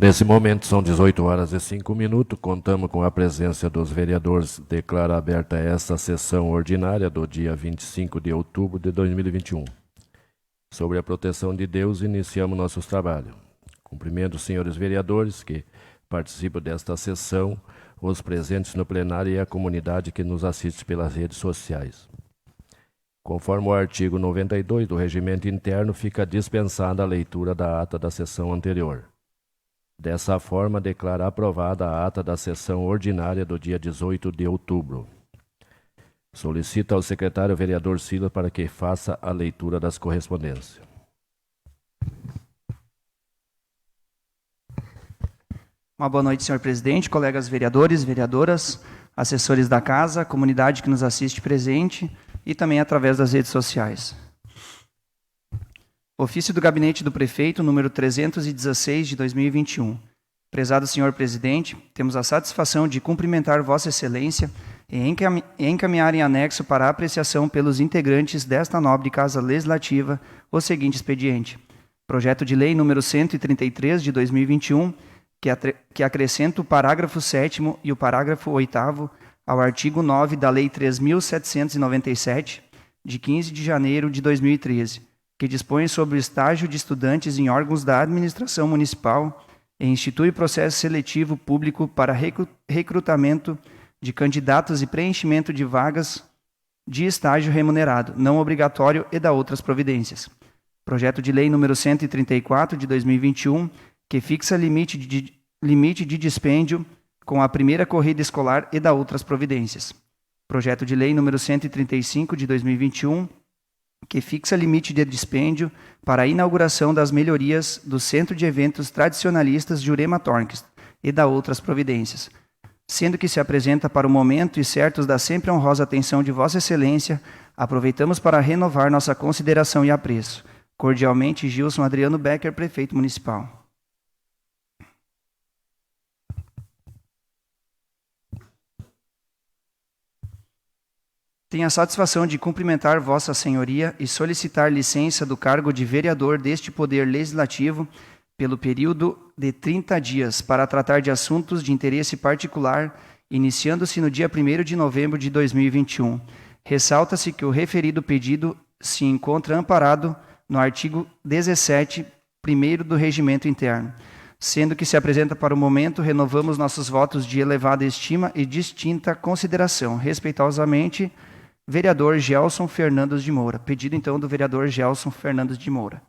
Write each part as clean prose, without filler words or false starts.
Nesse momento, são 18h05, contamos com a presença dos vereadores. Declaro aberta esta sessão ordinária do dia 25 de outubro de 2021. Sobre a proteção de Deus, iniciamos nossos trabalhos. Cumprimento os senhores vereadores que participam desta sessão, os presentes no plenário e a comunidade que nos assiste pelas redes sociais. Conforme o artigo 92 do Regimento Interno, fica dispensada a leitura da ata da sessão anterior. Dessa forma, declaro aprovada a ata da sessão ordinária do dia 18 de outubro. Solicito ao secretário vereador Silas para que faça a leitura das correspondências. Uma boa noite, senhor presidente, colegas vereadores, vereadoras, assessores da casa, comunidade que nos assiste presente e também através das redes sociais. Ofício do Gabinete do Prefeito, número 316 de 2021. Prezado senhor presidente, temos a satisfação de cumprimentar Vossa Excelência e encaminhar em anexo para apreciação pelos integrantes desta nobre Casa Legislativa o seguinte expediente. Projeto de Lei número 133 de 2021, que acrescenta o parágrafo 7º e o parágrafo 8º ao artigo 9 da Lei 3.797, de 15 de janeiro de 2013, que dispõe sobre o estágio de estudantes em órgãos da administração municipal e institui processo seletivo público para recrutamento de candidatos e preenchimento de vagas de estágio remunerado, não obrigatório e da outras providências. Projeto de Lei número 134 de 2021, que fixa limite de dispêndio com a primeira corrida escolar e da outras providências. Projeto de Lei número 135 de 2021, que fixa limite de dispêndio para a inauguração das melhorias do Centro de Eventos Tradicionalistas Jurema Tornquist e da outras providências, sendo que se apresenta para o momento e certos da sempre honrosa atenção de Vossa Excelência, aproveitamos para renovar nossa consideração e apreço. Cordialmente, Gilson Adriano Becker, Prefeito Municipal. Tenho a satisfação de cumprimentar Vossa Senhoria e solicitar licença do cargo de vereador deste Poder Legislativo pelo período de 30 dias para tratar de assuntos de interesse particular, iniciando-se no dia 1º de novembro de 2021. Ressalta-se que o referido pedido se encontra amparado no artigo 17, 1º do Regimento Interno. Sendo que se apresenta para o momento, renovamos nossos votos de elevada estima e distinta consideração. Respeitosamente, vereador Gelson Fernandes de Moura. Pedido, então, do vereador Gelson Fernandes de Moura.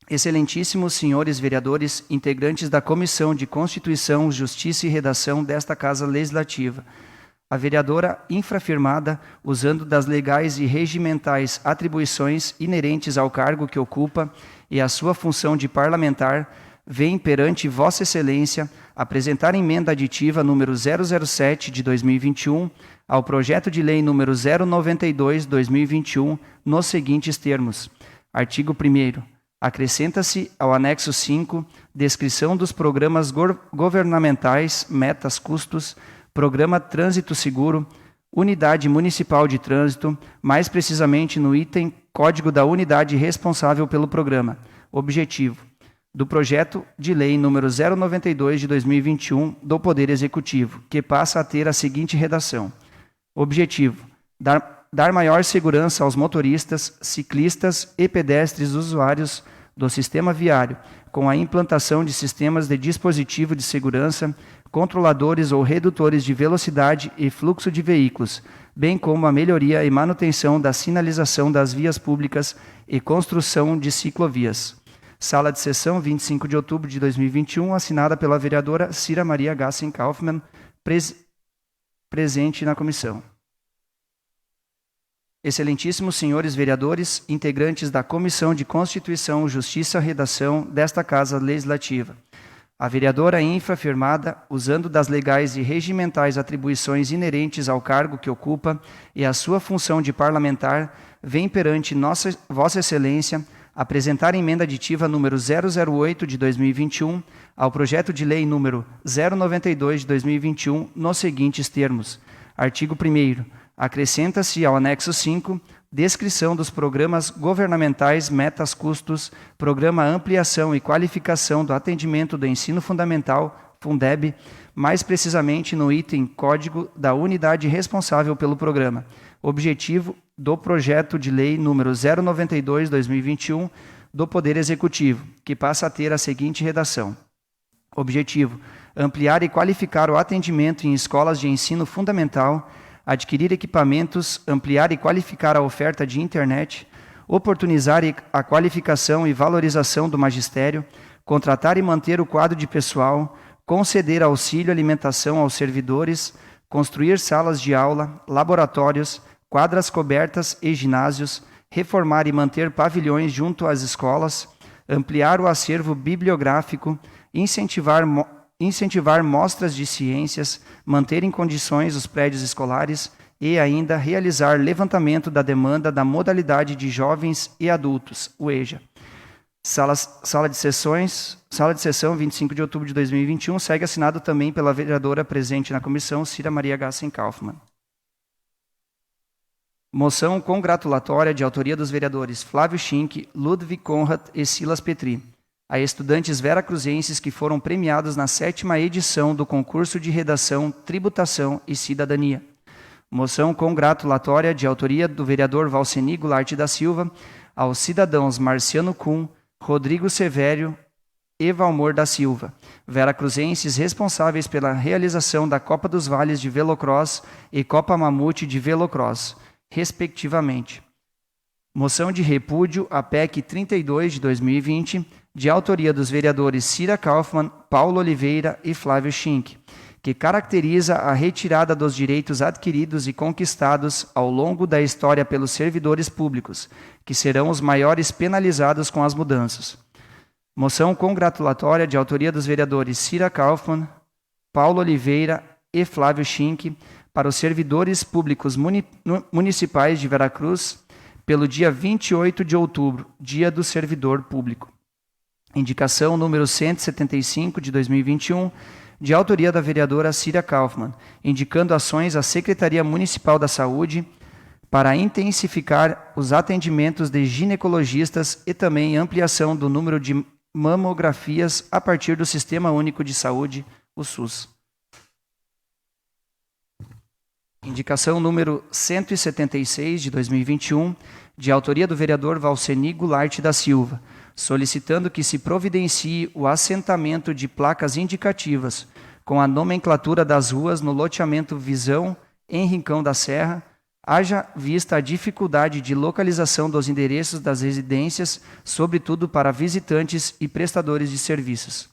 Excelentíssimos senhores vereadores, integrantes da Comissão de Constituição, Justiça e Redação desta Casa Legislativa, a vereadora infrafirmada, usando das legais e regimentais atribuições inerentes ao cargo que ocupa e à sua função de parlamentar, vem perante Vossa Excelência apresentar emenda aditiva número 007 de 2021 ao projeto de lei número 092/2021 nos seguintes termos. Artigo 1º. Acrescenta-se ao anexo 5 descrição dos programas governamentais, metas, custos, Programa Trânsito Seguro, Unidade Municipal de Trânsito, mais precisamente no item Código da Unidade responsável pelo programa. Objetivo do projeto de lei número 092 de 2021 do Poder Executivo, que passa a ter a seguinte redação. Objetivo: dar maior segurança aos motoristas, ciclistas e pedestres usuários do sistema viário, com a implantação de sistemas de dispositivo de segurança, controladores ou redutores de velocidade e fluxo de veículos, bem como a melhoria e manutenção da sinalização das vias públicas e construção de ciclovias. Sala de sessão, 25 de outubro de 2021, assinada pela vereadora Cira Maria Gassen Kaufmann, presente na comissão. Excelentíssimos senhores vereadores, integrantes da Comissão de Constituição, Justiça e Redação desta Casa Legislativa. A vereadora infrafirmada, usando das legais e regimentais atribuições inerentes ao cargo que ocupa e à sua função de parlamentar, vem perante Vossa Excelência apresentar emenda aditiva número 008 de 2021 ao projeto de lei número 092 de 2021 nos seguintes termos. Artigo 1º. Acrescenta-se ao anexo 5 descrição dos programas governamentais, metas, custos, programa ampliação e qualificação do atendimento do ensino fundamental, Fundeb, mais precisamente no item código da unidade responsável pelo programa. Objetivo do projeto de lei número 092/2021 do Poder Executivo, que passa a ter a seguinte redação. Objetivo: ampliar e qualificar o atendimento em escolas de ensino fundamental, adquirir equipamentos, ampliar e qualificar a oferta de internet, oportunizar a qualificação e valorização do magistério, contratar e manter o quadro de pessoal, conceder auxílio alimentação aos servidores, construir salas de aula, laboratórios, quadras cobertas e ginásios, reformar e manter pavilhões junto às escolas, ampliar o acervo bibliográfico, incentivar mostras de ciências, manter em condições os prédios escolares e ainda realizar levantamento da demanda da modalidade de jovens e adultos, o EJA. Sala de sessão, 25 de outubro de 2021, segue assinado também pela vereadora presente na comissão, Cira Maria Gassen-Kaufmann. Moção congratulatória de autoria dos vereadores Flávio Schink, Ludwig Conrad e Silas Petri, a estudantes veracruzenses que foram premiados na 7ª edição do concurso de redação, tributação e cidadania. Moção congratulatória de autoria do vereador Valceni Goulart da Silva aos cidadãos Marciano Kuhn, Rodrigo Sevério e Valmor da Silva, veracruzenses responsáveis pela realização da Copa dos Vales de Velocross e Copa Mamute de Velocross, respectivamente. Moção de repúdio à PEC 32 de 2020, de autoria dos vereadores Cira Kaufmann, Paulo Oliveira e Flávio Schink, que caracteriza a retirada dos direitos adquiridos e conquistados ao longo da história pelos servidores públicos, que serão os maiores penalizados com as mudanças. Moção congratulatória de autoria dos vereadores Cira Kaufmann, Paulo Oliveira e Flávio Schink para os servidores públicos municipais de Veracruz pelo dia 28 de outubro, Dia do Servidor Público. Indicação número 175 de 2021, de autoria da vereadora Cira Kaufmann, indicando ações à Secretaria Municipal da Saúde para intensificar os atendimentos de ginecologistas e também ampliação do número de mamografias a partir do Sistema Único de Saúde, o SUS. Indicação número 176 de 2021, de autoria do vereador Valceni Goulart da Silva, solicitando que se providencie o assentamento de placas indicativas com a nomenclatura das ruas no loteamento Visão, em Rincão da Serra, haja vista a dificuldade de localização dos endereços das residências, sobretudo para visitantes e prestadores de serviços.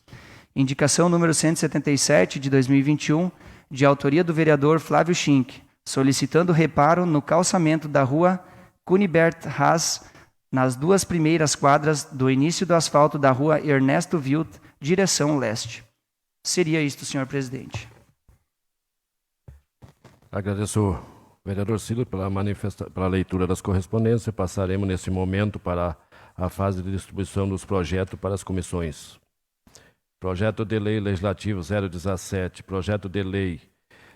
Indicação número 177 de 2021, de autoria do vereador Flávio Schink, solicitando reparo no calçamento da rua Cunibert Haas, nas 2 primeiras quadras do início do asfalto da rua Ernesto Wild, direção leste. Seria isto, senhor presidente. Agradeço, vereador Silas, pela leitura das correspondências. Passaremos nesse momento para a fase de distribuição dos projetos para as comissões. Projeto de Lei Legislativo 017, Projeto de Lei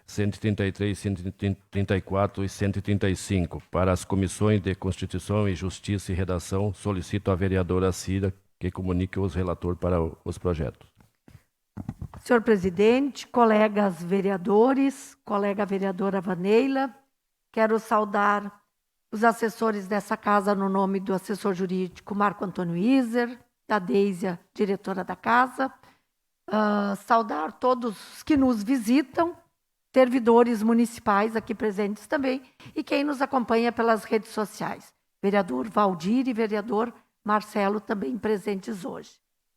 133, 134 e 135, para as comissões de Constituição e Justiça e Redação, solicito a vereadora Cira que comunique os relatores para os projetos. Senhor presidente, colegas vereadores, colega vereadora Vaneila, quero saudar os assessores dessa casa no nome do assessor jurídico Marco Antônio Iser, da Deisia, diretora da casa, saudar todos que nos visitam, servidores municipais aqui presentes também, e quem nos acompanha pelas redes sociais. Vereador Valdir e vereador Marcelo também presentes hoje.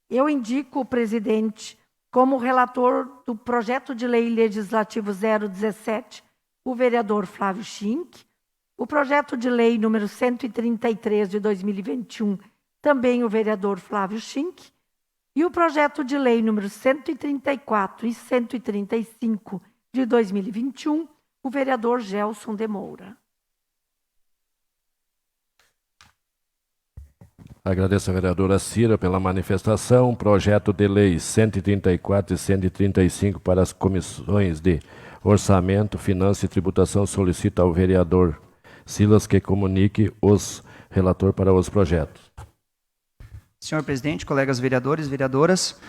Eu indico o presidente como relator do projeto de lei legislativo 017, o vereador Flávio Schink, o projeto de lei número 133 de 2021, também o vereador Flávio Schink, e o projeto de lei número 134 e 135 de 2021, o vereador Gelson de Moura. Agradeço a vereadora Cira pela manifestação. Projeto de lei 134 e 135 para as comissões de Orçamento, Finanças e Tributação, solicita ao vereador Silas, que comunique os relator para os projetos. Senhor presidente, colegas vereadores, vereadoras,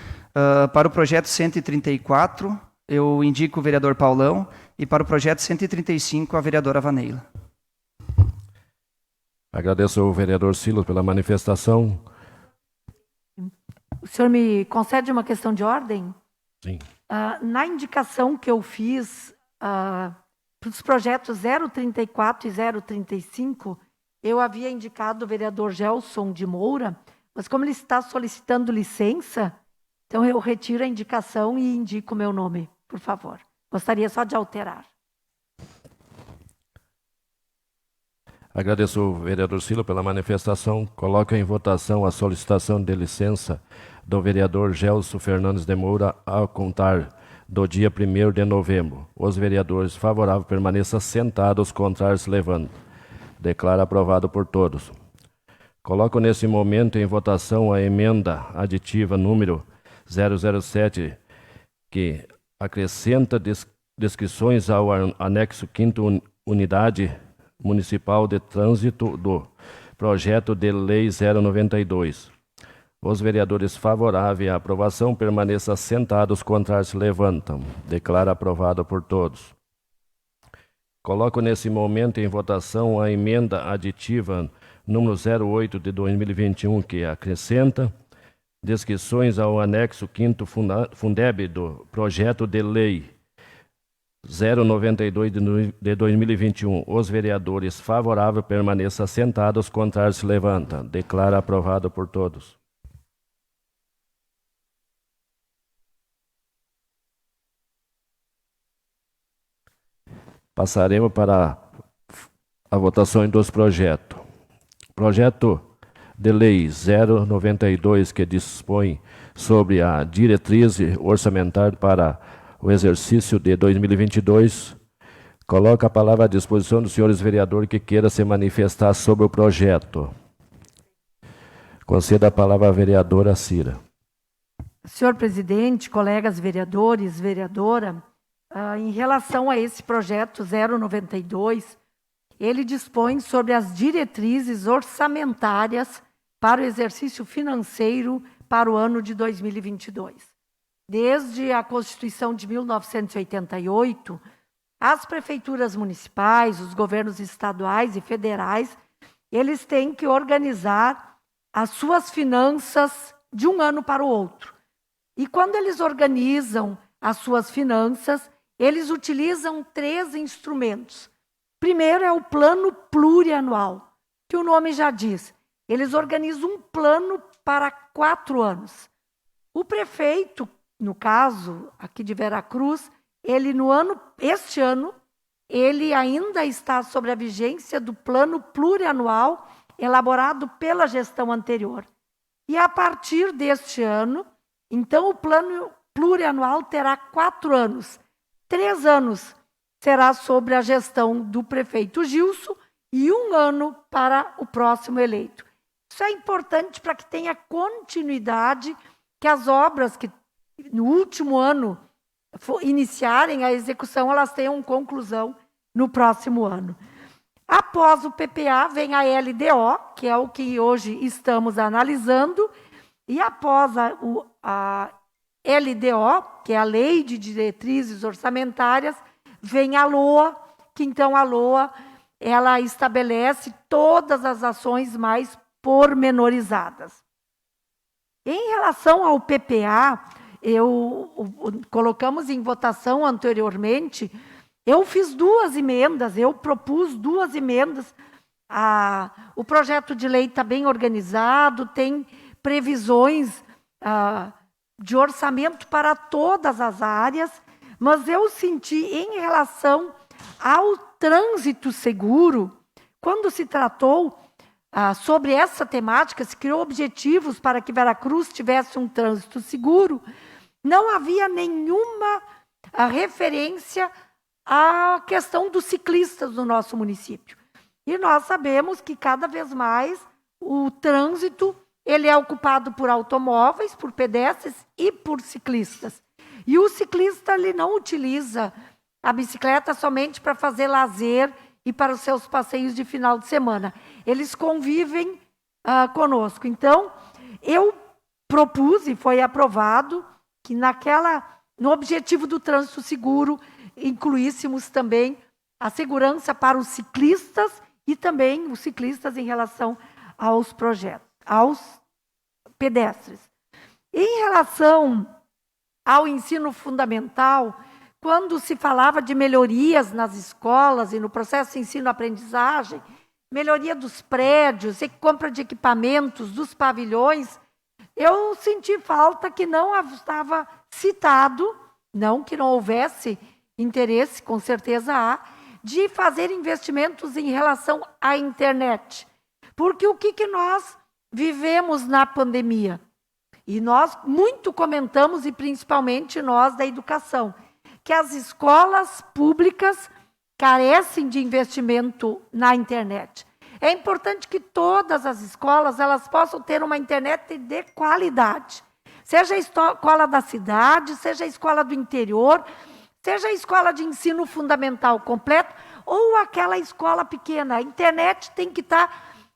para o projeto 134, eu indico o vereador Paulão, e para o projeto 135, a vereadora Vaneila. Agradeço ao vereador Silas pela manifestação. O senhor me concede uma questão de ordem? Sim. Na indicação que eu fiz para os projetos 034 e 035, eu havia indicado o vereador Gelson de Moura, mas como ele está solicitando licença, então eu retiro a indicação e indico o meu nome, por favor. Gostaria só de alterar. Agradeço ao vereador Silas pela manifestação. Coloco em votação a solicitação de licença do vereador Gelson Fernandes de Moura a contar do dia 1º de novembro. Os vereadores favoráveis permaneçam sentados, contrários se levantam. Declaro aprovado por todos. Coloco nesse momento em votação a emenda aditiva número 007, que acrescenta descrições ao anexo 5º Unidade Municipal de Trânsito do Projeto de Lei 092. Os vereadores favoráveis à aprovação permaneçam sentados, contrários se levantam. Declaro aprovado por todos. Coloco nesse momento em votação a emenda aditiva número 08 de 2021, que acrescenta descrições ao anexo 5º Fundeb do Projeto de Lei 092 de 2021. Os vereadores favoráveis permaneçam sentados, contrários se levantam. Declaro aprovado por todos. Passaremos para a votação dos projetos. Projeto de Lei 092, que dispõe sobre a diretriz orçamentária para o exercício de 2022. Coloco a palavra à disposição dos senhores vereadores que queiram se manifestar sobre o projeto. Conceda a palavra à vereadora Cira. Senhor presidente, colegas vereadores, vereadora, em relação a esse projeto 092, ele dispõe sobre as diretrizes orçamentárias para o exercício financeiro para o ano de 2022. Desde a Constituição de 1988, as prefeituras municipais, os governos estaduais e federais, eles têm que organizar as suas finanças de um ano para o outro. E quando eles organizam as suas finanças, eles utilizam 3 instrumentos. Primeiro é o plano plurianual, que o nome já diz. Eles organizam um plano para 4 anos. O prefeito, no caso aqui de Veracruz, ele este ano, ele ainda está sob a vigência do plano plurianual elaborado pela gestão anterior. E a partir deste ano, então o plano plurianual terá 4 anos. 3 anos será sobre a gestão do prefeito Gilson e 1 ano para o próximo eleito. Isso é importante para que tenha continuidade, que as obras que no último ano iniciarem a execução, elas tenham conclusão no próximo ano. Após o PPA, vem a LDO, que é o que hoje estamos analisando, e após a LDO, que é a Lei de Diretrizes Orçamentárias, vem a LOA, que então a LOA ela estabelece todas as ações mais pormenorizadas. Em relação ao PPA, colocamos em votação anteriormente, eu fiz 2 emendas, eu propus 2 emendas. O projeto de lei está bem organizado, tem previsões de orçamento para todas as áreas, mas eu senti em relação ao trânsito seguro, quando se tratou sobre essa temática, se criou objetivos para que Veracruz tivesse um trânsito seguro, não havia nenhuma referência à questão dos ciclistas no nosso município. E nós sabemos que cada vez mais o trânsito ele é ocupado por automóveis, por pedestres e por ciclistas. E o ciclista ele não utiliza a bicicleta somente para fazer lazer e para os seus passeios de final de semana. Eles convivem conosco. Então, eu propus e foi aprovado que no objetivo do trânsito seguro, incluíssemos também a segurança para os ciclistas e também os ciclistas em relação aos projetos, aos pedestres. Em relação ao ensino fundamental, quando se falava de melhorias nas escolas e no processo de ensino-aprendizagem, melhoria dos prédios, e compra de equipamentos, dos pavilhões, eu senti falta que não estava citado, não que não houvesse interesse, com certeza há, de fazer investimentos em relação à internet. Porque o que nós vivemos na pandemia? E nós muito comentamos, e principalmente nós da educação, que as escolas públicas carecem de investimento na internet. É importante que todas as escolas elas possam ter uma internet de qualidade. Seja a escola da cidade, seja a escola do interior, seja a escola de ensino fundamental completo ou aquela escola pequena. A internet tem que estar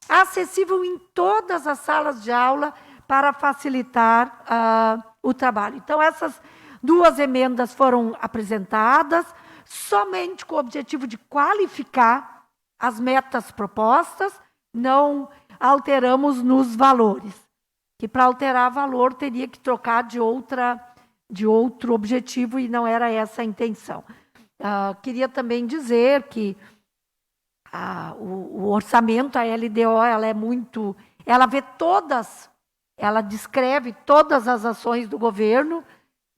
acessível em todas as salas de aula para facilitar o trabalho. Então, essas 2 emendas foram apresentadas somente com o objetivo de qualificar as metas propostas, não alteramos nos valores. Que para alterar valor teria que trocar de outro objetivo e não era essa a intenção. Queria também dizer que o orçamento, a LDO, ela vê todas, ela descreve todas as ações do governo,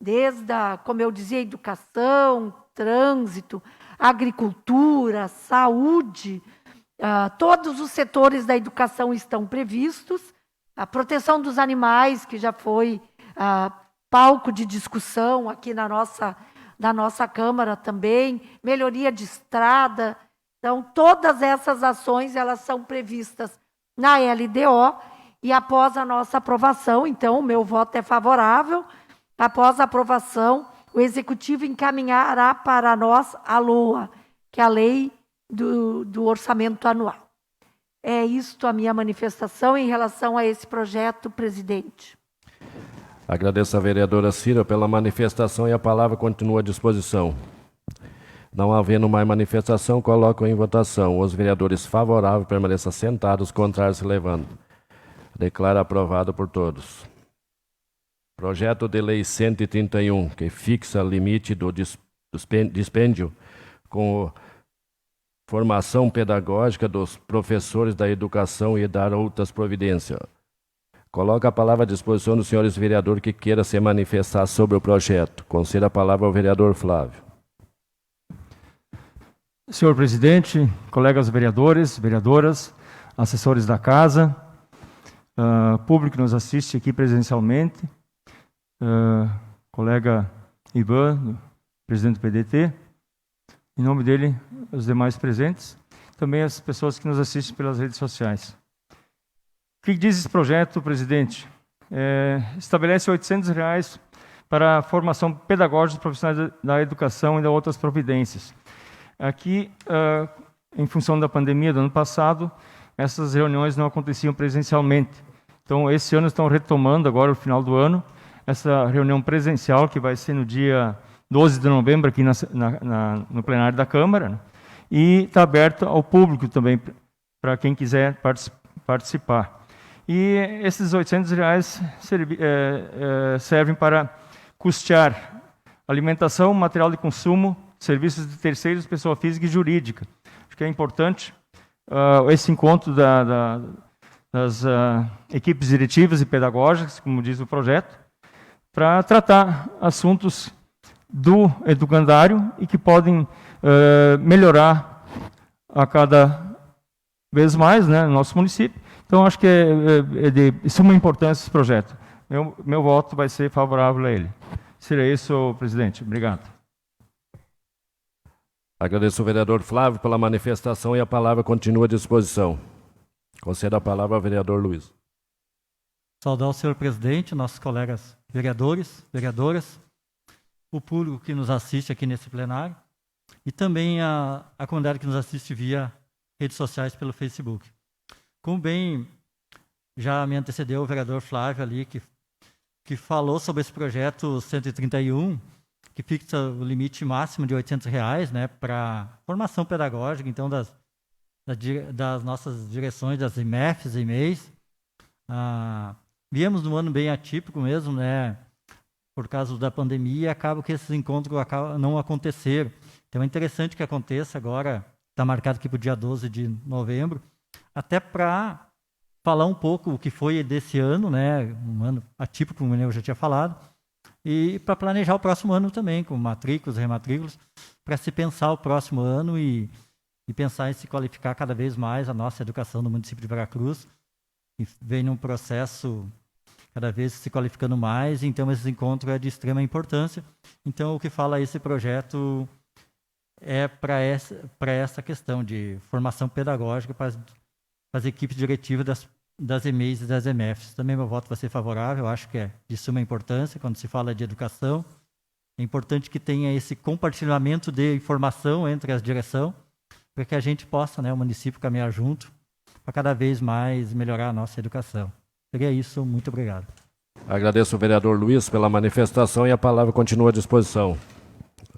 desde como eu dizia, educação, trânsito, agricultura, saúde, todos os setores da educação estão previstos, a proteção dos animais, que já foi palco de discussão aqui na nossa Câmara também, melhoria de estrada. Então, todas essas ações elas são previstas na LDO e após a nossa aprovação, então o meu voto é favorável, após a aprovação, o Executivo encaminhará para nós a LOA, que é a Lei do Orçamento Anual. É isto a minha manifestação em relação a esse projeto, presidente. Agradeço a vereadora Cira pela manifestação e a palavra continua à disposição. Não havendo mais manifestação, coloco em votação. Os vereadores favoráveis permaneçam sentados, contrários se levantam. Declaro aprovado por todos. Projeto de Lei 131, que fixa limite do dispêndio com formação pedagógica dos professores da educação e dar outras providências. Coloco a palavra à disposição dos senhores vereadores que queiram se manifestar sobre o projeto. Concedo a palavra ao vereador Flávio. Senhor presidente, colegas vereadores, vereadoras, assessores da casa, público que nos assiste aqui presencialmente, colega Ivan, presidente do PDT, em nome dele, os demais presentes, também as pessoas que nos assistem pelas redes sociais. O que diz esse projeto, presidente? Estabelece R$ 800 para a formação pedagógica dos profissionais da educação e de outras providências. Aqui, em função da pandemia do ano passado, essas reuniões não aconteciam presencialmente. Então, esse ano estão retomando, agora no final do ano, essa reunião presencial, que vai ser no dia 12 de novembro, aqui no plenário da Câmara, né? E está aberto ao público também, para quem quiser participar. E esses R$ 800 servem para custear alimentação, material de consumo, serviços de terceiros, pessoa física e jurídica. Acho que é importante esse encontro das equipes diretivas e pedagógicas, como diz o projeto, para tratar assuntos do educandário e que podem melhorar a cada vez mais, né, no nosso município. Então, acho que é de suma importância esse projeto. Meu voto vai ser favorável a ele. Seria isso, presidente. Obrigado. Agradeço ao vereador Flávio pela manifestação e a palavra continua à disposição. Concedo a palavra ao vereador Luiz. Saudar o senhor presidente, nossos colegas vereadores, vereadoras, o público que nos assiste aqui nesse plenário. e também a comunidade que nos assiste via redes sociais pelo Facebook. Como bem já me antecedeu o vereador Flávio ali, que falou sobre esse projeto 131, que fixa o limite máximo de R$ 800, né, para formação pedagógica, então, das nossas direções, das IMEFs e MEIs. Viemos num ano bem atípico mesmo, né, por causa da pandemia, e acaba que esses encontros não aconteceram. Então, é interessante que aconteça agora, está marcado aqui para o dia 12 de novembro, até para falar um pouco o que foi desse ano, né, um ano atípico, como eu já tinha falado, e para planejar o próximo ano também, com matrículas, rematrículas, para se pensar o próximo ano e pensar em se qualificar cada vez mais a nossa educação no município de Veracruz, e vem num processo cada vez se qualificando mais, então esse encontro é de extrema importância. Então, o que fala esse projeto é para essa questão de formação pedagógica para as equipes diretivas das EMEIs e das EMEFs. Também meu voto vai ser favorável, eu acho que é de suma importância quando se fala de educação. É importante que tenha esse compartilhamento de informação entre as direções, para que a gente possa, né, o município, caminhar junto para cada vez mais melhorar a nossa educação. Seria isso, muito obrigado. Agradeço ao vereador Luiz pela manifestação e a palavra continua à disposição.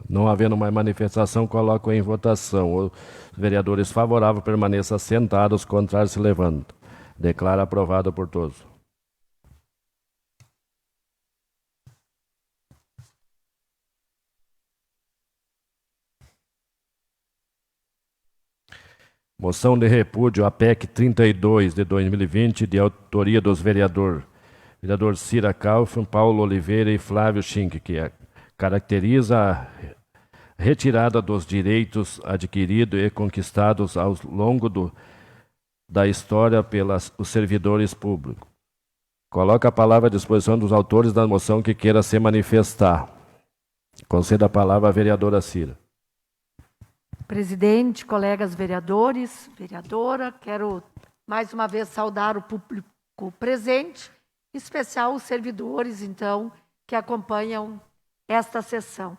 Não havendo mais manifestação, coloco em votação. Os vereadores favoráveis permaneçam sentados, contrários se levantam. Declaro aprovado por todos. Moção de repúdio à PEC 32 de 2020, de autoria dos vereador Cira Kaufmann, Paulo Oliveira e Flávio Schink, que caracteriza a retirada dos direitos adquiridos e conquistados ao longo da história pelos servidores públicos. Coloca a palavra à disposição dos autores da moção que queira se manifestar. Conceda a palavra à vereadora Cira. Presidente, colegas vereadores, vereadora, quero mais uma vez saudar o público presente, em especial os servidores, então, que acompanham esta sessão.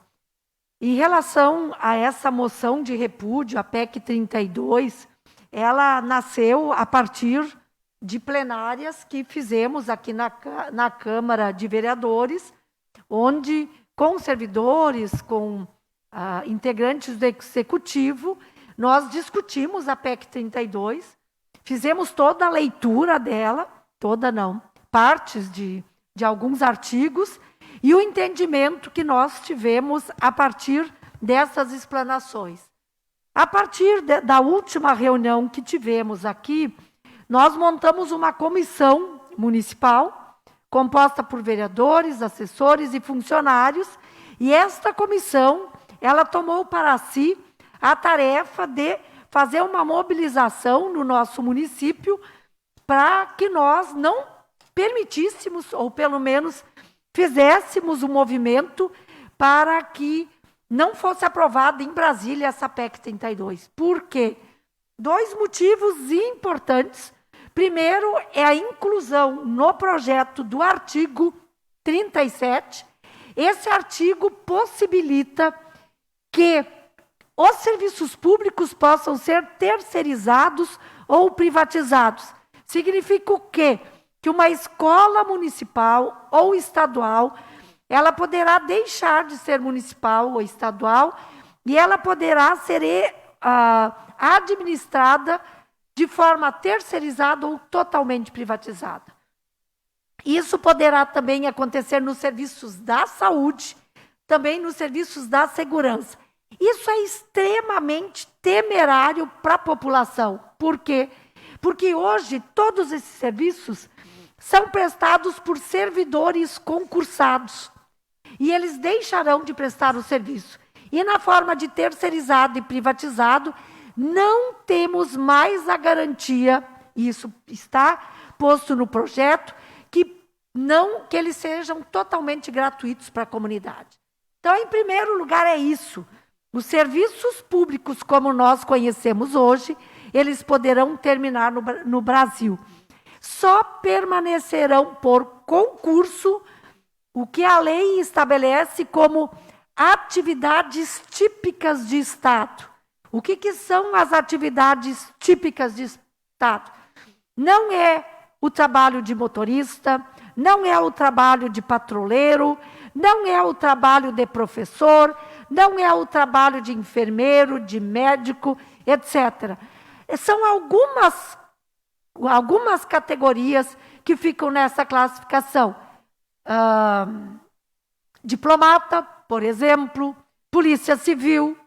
Em relação a essa moção de repúdio, a PEC 32, ela nasceu a partir de plenárias que fizemos aqui na Câmara de Vereadores, onde, com servidores, com integrantes do Executivo, nós discutimos a PEC 32, fizemos toda a leitura dela, toda não, partes de alguns artigos, e o entendimento que nós tivemos a partir dessas explanações. A partir da última reunião que tivemos aqui, nós montamos uma comissão municipal, composta por vereadores, assessores e funcionários, e esta comissão, ela tomou para si a tarefa de fazer uma mobilização no nosso município para que nós não permitíssemos, ou pelo menos fizéssemos um movimento para que não fosse aprovada em Brasília essa PEC 32. Por quê? Dois motivos importantes. Primeiro é a inclusão no projeto do artigo 37. Esse artigo possibilita que os serviços públicos possam ser terceirizados ou privatizados. Significa o quê? Que uma escola municipal ou estadual, ela poderá deixar de ser municipal ou estadual e ela poderá ser administrada de forma terceirizada ou totalmente privatizada. Isso poderá também acontecer nos serviços da saúde, também nos serviços da segurança. Isso é extremamente temerário para a população. Por quê? Porque hoje todos esses serviços são prestados por servidores concursados. E eles deixarão de prestar o serviço. E na forma de terceirizado e privatizado, não temos mais a garantia, e isso está posto no projeto, que eles sejam totalmente gratuitos para a comunidade. Então, em primeiro lugar, é isso. Os serviços públicos, como nós conhecemos hoje, eles poderão terminar no Brasil. Só permanecerão por concurso o que a lei estabelece como atividades típicas de Estado. O que são as atividades típicas de Estado? Não é o trabalho de motorista, não é o trabalho de patrulheiro, não é o trabalho de professor, não é o trabalho de enfermeiro, de médico, etc. São algumas categorias que ficam nessa classificação. Diplomata, por exemplo, polícia civil,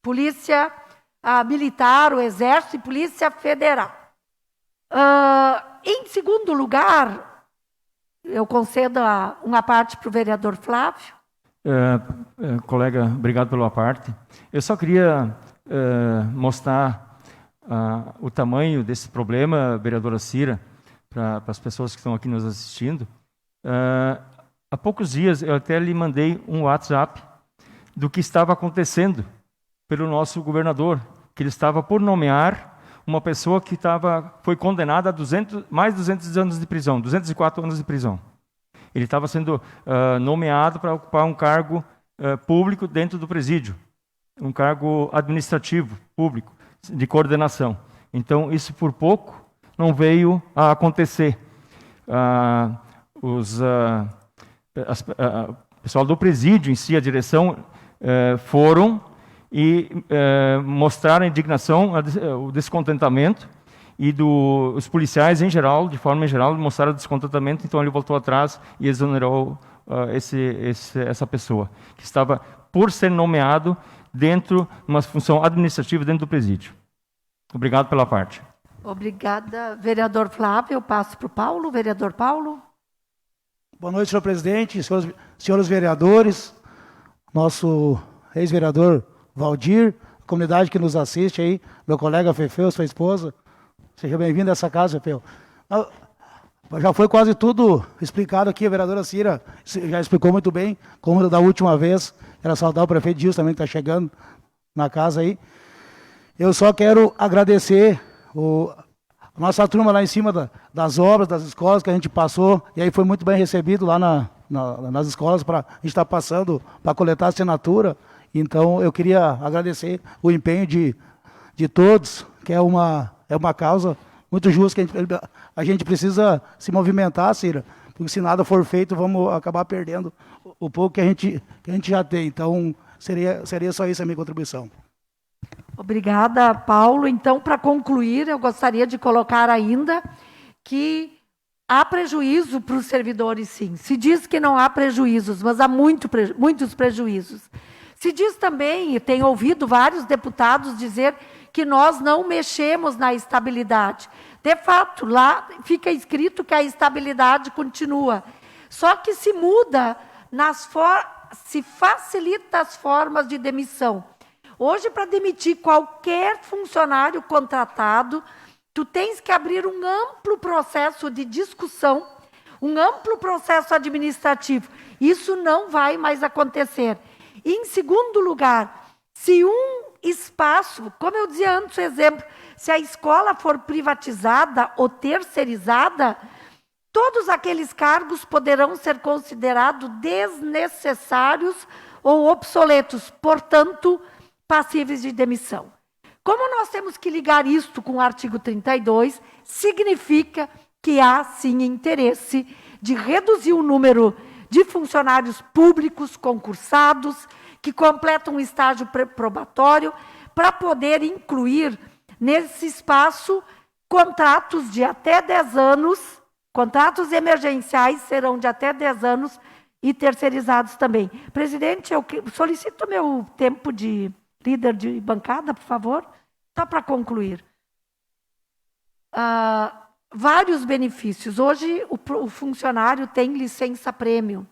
polícia militar, o exército e polícia federal. Em segundo lugar, eu concedo uma parte para o vereador Flávio. Colega, obrigado pela parte. Eu só queria mostrar o tamanho desse problema, vereadora Cira, para as pessoas que estão aqui nos assistindo. Há poucos dias eu até lhe mandei um WhatsApp do que estava acontecendo pelo nosso governador, que ele estava por nomear uma pessoa que foi condenada a mais de 200 anos de prisão, 204 anos de prisão. Ele estava sendo nomeado para ocupar um cargo público dentro do presídio, um cargo administrativo público, de coordenação. Então, isso por pouco não veio a acontecer. O pessoal do presídio em si, a direção, foram e mostraram a indignação, o descontentamento, e os policiais em geral, de forma geral, mostraram o descontentamento. Então ele voltou atrás e exonerou essa pessoa, que estava por ser nomeado dentro de uma função administrativa dentro do presídio. Obrigado pela parte. Obrigada, vereador Flávio. Eu passo para o Paulo. Vereador Paulo. Boa noite, senhor presidente, senhores vereadores, nosso ex-vereador Valdir, a comunidade que nos assiste aí, meu colega Fefeu, sua esposa. Seja bem-vindo a essa casa, Fefeu. Já foi quase tudo explicado aqui, a vereadora Cira já explicou muito bem, como da última vez. Quero saudar o prefeito Gilson também, que está chegando na casa aí. Eu só quero agradecer a nossa turma lá em cima das obras, das escolas que a gente passou, e aí foi muito bem recebido lá nas escolas, para a gente estar passando para coletar a assinatura. Então, eu queria agradecer o empenho de todos, que é uma causa muito justa, que a gente precisa se movimentar, Cira, porque se nada for feito, vamos acabar perdendo o pouco que a gente já tem. Então, seria só isso a minha contribuição. Obrigada, Paulo. Então, para concluir, eu gostaria de colocar ainda que há prejuízo para os servidores, sim. Se diz que não há prejuízos, mas há muitos prejuízos. Se diz também, e tenho ouvido vários deputados dizer que nós não mexemos na estabilidade. De fato, lá fica escrito que a estabilidade continua. Só que se muda, se facilita as formas de demissão. Hoje, para demitir qualquer funcionário contratado, tu tens que abrir um amplo processo de discussão, um amplo processo administrativo. Isso não vai mais acontecer. E, em segundo lugar, se um espaço, como eu dizia antes, o exemplo, se a escola for privatizada ou terceirizada, todos aqueles cargos poderão ser considerados desnecessários ou obsoletos, portanto, passíveis de demissão. Como nós temos que ligar isto com o artigo 32, significa que há, sim, interesse de reduzir o número de funcionários públicos concursados que completam um estágio probatório para poder incluir nesse espaço contratos de até 10 anos, contratos emergenciais serão de até 10 anos e terceirizados também. Presidente, eu solicito meu tempo de líder de bancada, por favor, só para concluir. Vários benefícios. Hoje, o funcionário tem licença-prêmio.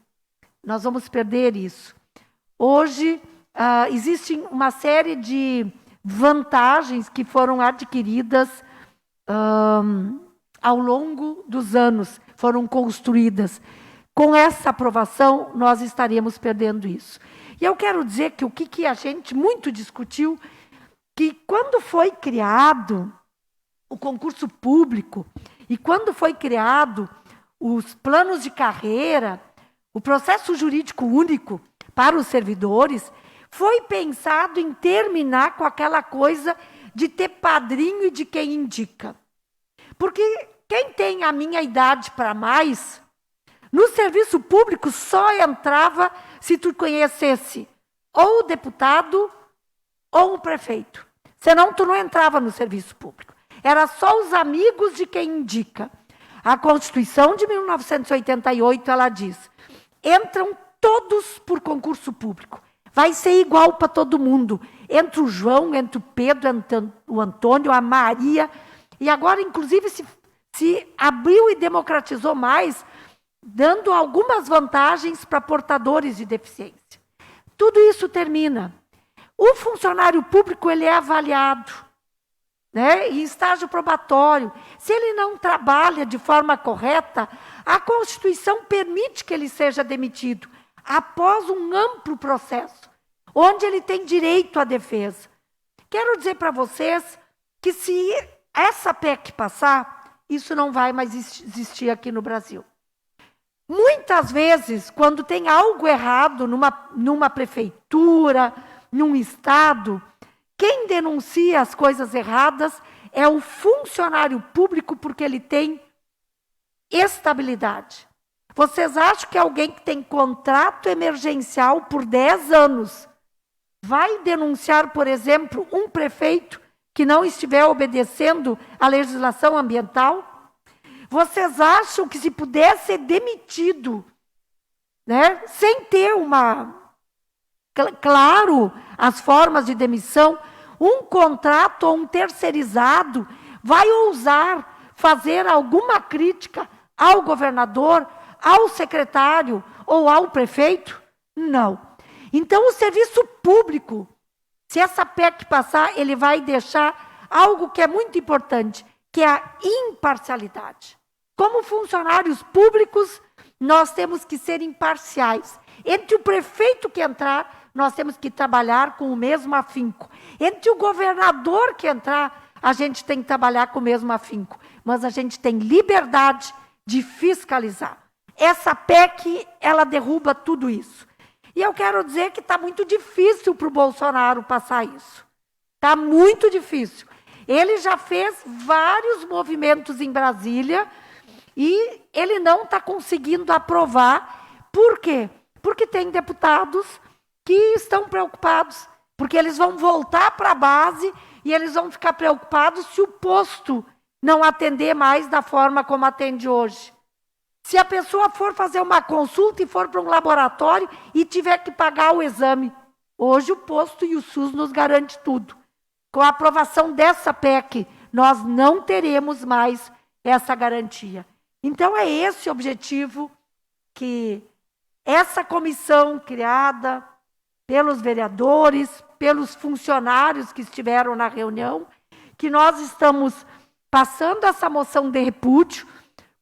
Nós vamos perder isso. Hoje, existe uma série de vantagens que foram adquiridas ao longo dos anos, foram construídas. Com essa aprovação, nós estaríamos perdendo isso. E eu quero dizer que o que a gente muito discutiu, que quando foi criado o concurso público e quando foi criado os planos de carreira, o processo jurídico único, para os servidores, foi pensado em terminar com aquela coisa de ter padrinho e de quem indica. Porque quem tem a minha idade para mais, no serviço público só entrava se tu conhecesse ou o deputado ou o prefeito. Senão tu não entrava no serviço público. Era só os amigos de quem indica. A Constituição de 1988, ela diz, entram todos por concurso público. Vai ser igual para todo mundo. Entre o João, entre o Pedro, entre o Antônio, a Maria. E agora, inclusive, se abriu e democratizou mais, dando algumas vantagens para portadores de deficiência. Tudo isso termina. O funcionário público, ele é avaliado, né, em estágio probatório. Se ele não trabalha de forma correta, a Constituição permite que ele seja demitido após um amplo processo, onde ele tem direito à defesa. Quero dizer para vocês que se essa PEC passar, isso não vai mais existir aqui no Brasil. Muitas vezes, quando tem algo errado numa prefeitura, num estado, quem denuncia as coisas erradas é o funcionário público, porque ele tem estabilidade. Vocês acham que alguém que tem contrato emergencial por 10 anos vai denunciar, por exemplo, um prefeito que não estiver obedecendo a legislação ambiental? Vocês acham que se pudesse ser demitido, né, sem ter claro, as formas de demissão, um contrato ou um terceirizado vai ousar fazer alguma crítica ao governador, ao secretário ou ao prefeito? Não. Então, o serviço público, se essa PEC passar, ele vai deixar algo que é muito importante, que é a imparcialidade. Como funcionários públicos, nós temos que ser imparciais. Entre o prefeito que entrar, nós temos que trabalhar com o mesmo afinco. Entre o governador que entrar, a gente tem que trabalhar com o mesmo afinco. Mas a gente tem liberdade de fiscalizar. Essa PEC, ela derruba tudo isso. E eu quero dizer que está muito difícil para o Bolsonaro passar isso. Está muito difícil. Ele já fez vários movimentos em Brasília e ele não está conseguindo aprovar. Por quê? Porque tem deputados que estão preocupados, porque eles vão voltar para a base e eles vão ficar preocupados se o posto não atender mais da forma como atende hoje. Se a pessoa for fazer uma consulta e for para um laboratório e tiver que pagar o exame, hoje o posto e o SUS nos garante tudo. Com a aprovação dessa PEC, nós não teremos mais essa garantia. Então é esse o objetivo que essa comissão criada pelos vereadores, pelos funcionários que estiveram na reunião, que nós estamos passando essa moção de repúdio,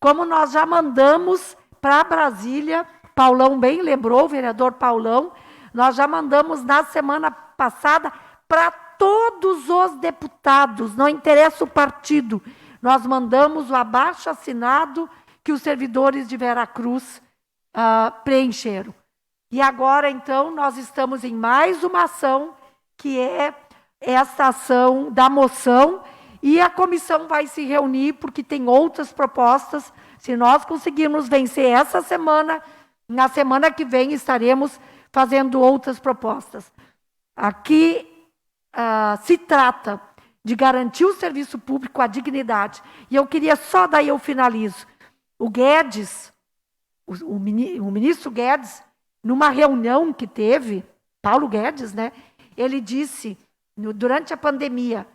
como nós já mandamos para Brasília, Paulão bem lembrou, o vereador Paulão, nós já mandamos na semana passada para todos os deputados, não interessa o partido, nós mandamos o abaixo-assinado que os servidores de Veracruz preencheram. E agora, então, nós estamos em mais uma ação, que é essa ação da moção, e a comissão vai se reunir, porque tem outras propostas. Se nós conseguirmos vencer essa semana, na semana que vem estaremos fazendo outras propostas. Aqui se trata de garantir o serviço público, a dignidade. E eu queria só, daí eu finalizo. O Guedes, o ministro Guedes, numa reunião que teve, Paulo Guedes, né, ele disse, durante a pandemia,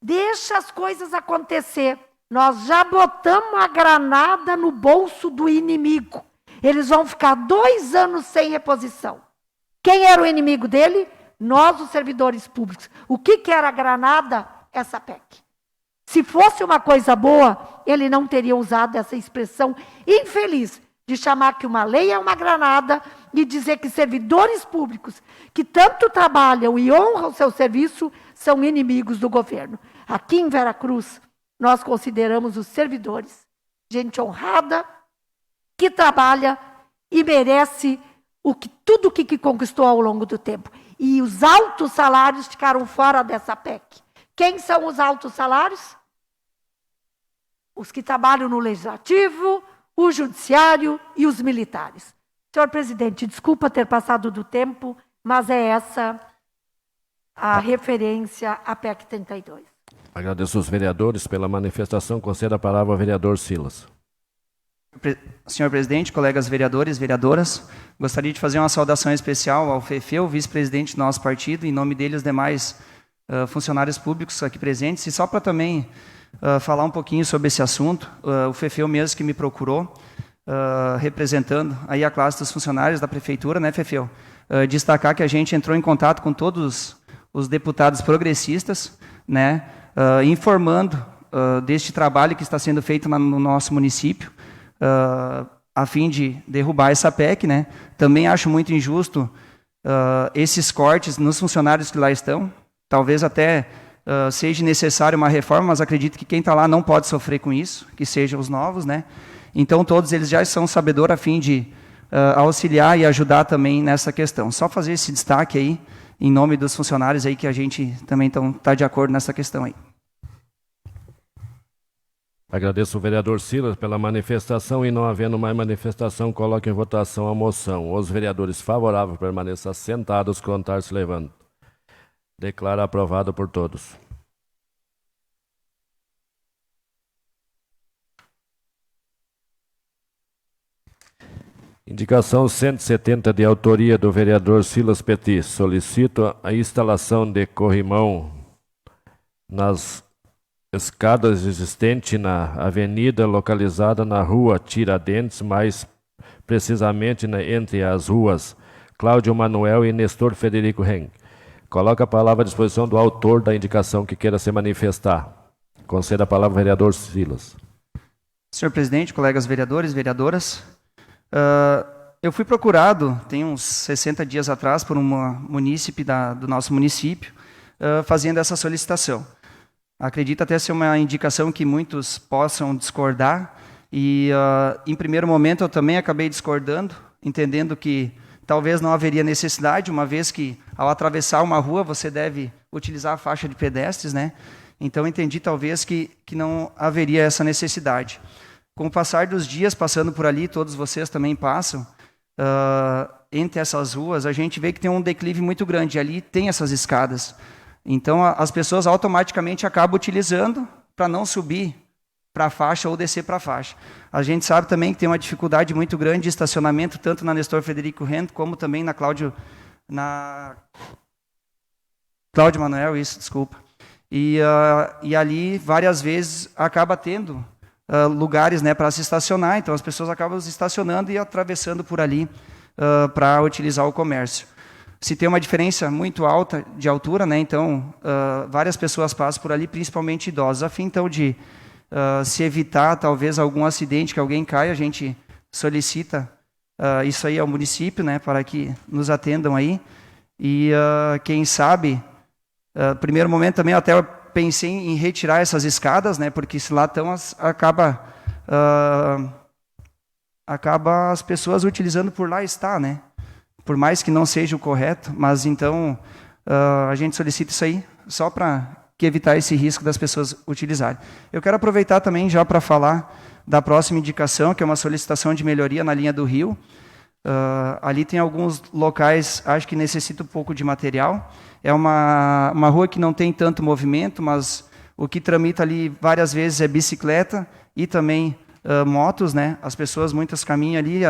deixa as coisas acontecer, nós já botamos a granada no bolso do inimigo, eles vão ficar 2 anos sem reposição. Quem era o inimigo dele? Nós, os servidores públicos. O que era a granada? Essa PEC. Se fosse uma coisa boa, ele não teria usado essa expressão infeliz, de chamar que uma lei é uma granada e dizer que servidores públicos que tanto trabalham e honram o seu serviço são inimigos do governo. Aqui em Veracruz, nós consideramos os servidores gente honrada, que trabalha e merece tudo o que conquistou ao longo do tempo. E os altos salários ficaram fora dessa PEC. Quem são os altos salários? Os que trabalham no Legislativo, o Judiciário e os militares. Senhor presidente, desculpa ter passado do tempo, mas é essa a referência à PEC 32. Agradeço os vereadores pela manifestação. Conceda a palavra ao vereador Silas. Senhor presidente, colegas vereadores, vereadoras, gostaria de fazer uma saudação especial ao Fefeu, vice-presidente do nosso partido, em nome dele os demais funcionários públicos aqui presentes, e só para também falar um pouquinho sobre esse assunto, o Fefeu mesmo que me procurou, representando aí a classe dos funcionários da prefeitura, né, Fefeu? Destacar que a gente entrou em contato com todos os deputados progressistas, né, informando deste trabalho que está sendo feito no nosso município, a fim de derrubar essa PEC, né? Também acho muito injusto esses cortes nos funcionários que lá estão. Talvez até seja necessário uma reforma, mas acredito que quem está lá não pode sofrer com isso, que sejam os novos, né? Então todos eles já são sabedores a fim de auxiliar e ajudar também nessa questão. Só fazer esse destaque aí, em nome dos funcionários aí, que a gente também está de acordo nessa questão aí. Agradeço o vereador Silas pela manifestação e, não havendo mais manifestação, coloco em votação a moção. Os vereadores favoráveis permaneçam sentados, contrário se levando. Declaro aprovado por todos. Indicação 170 de autoria do vereador Silas Petit. Solicito a instalação de corrimão nas escadas existentes na avenida localizada na rua Tiradentes, mais precisamente entre as ruas Cláudio Manuel e Nestor Federico Ren. Coloca a palavra à disposição do autor da indicação que queira se manifestar. Conceda a palavra ao vereador Silas. Senhor presidente, colegas vereadores, vereadoras, eu fui procurado, tem uns 60 dias atrás, por uma munícipe do nosso município, fazendo essa solicitação. Acredito até ser uma indicação que muitos possam discordar, e em primeiro momento eu também acabei discordando, entendendo que talvez não haveria necessidade, uma vez que ao atravessar uma rua você deve utilizar a faixa de pedestres, né? Então entendi talvez que não haveria essa necessidade. Com o passar dos dias, passando por ali, todos vocês também passam, entre essas ruas, a gente vê que tem um declive muito grande, ali tem essas escadas. Então, as pessoas automaticamente acabam utilizando para não subir para a faixa ou descer para a faixa. A gente sabe também que tem uma dificuldade muito grande de estacionamento, tanto na Nestor Federico Rento, como também na Cláudio Manuel, isso, desculpa. E ali, várias vezes, acaba tendo lugares, né, para se estacionar, então as pessoas acabam se estacionando e atravessando por ali para utilizar o comércio. Se tem uma diferença muito alta de altura, né, então várias pessoas passam por ali, principalmente idosos. A fim então de se evitar talvez algum acidente, que alguém caia, a gente solicita isso aí ao município, né, para que nos atendam aí. E quem sabe, primeiro momento também eu até pensei em retirar essas escadas, né, porque se lá estão, acaba as pessoas utilizando por lá está, né? Por mais que não seja o correto, mas então a gente solicita isso aí só para evitar esse risco das pessoas utilizarem. Eu quero aproveitar também já para falar da próxima indicação, que é uma solicitação de melhoria na linha do Rio. Ali tem alguns locais, acho que necessita um pouco de material. É uma rua que não tem tanto movimento, mas o que tramita ali várias vezes é bicicleta e também motos, né? As pessoas muitas caminham ali,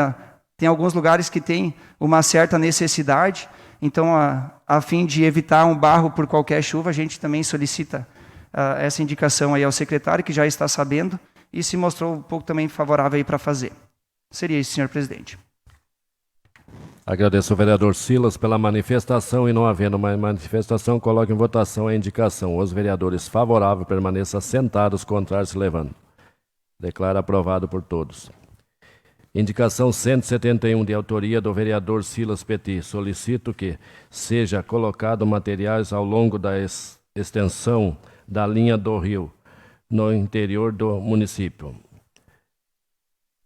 tem alguns lugares que tem uma certa necessidade, então, a fim de evitar um barro por qualquer chuva, a gente também solicita essa indicação aí ao secretário, que já está sabendo, e se mostrou um pouco também favorável aí para fazer. Seria isso, senhor presidente. Agradeço ao vereador Silas pela manifestação e, não havendo mais manifestação, coloco em votação a indicação. Os vereadores favoráveis permaneçam sentados, contrários se levando. Declaro aprovado por todos. Indicação 171 de autoria do vereador Silas Petit. Solicito que seja colocado materiais ao longo da extensão da linha do Rio, no interior do município.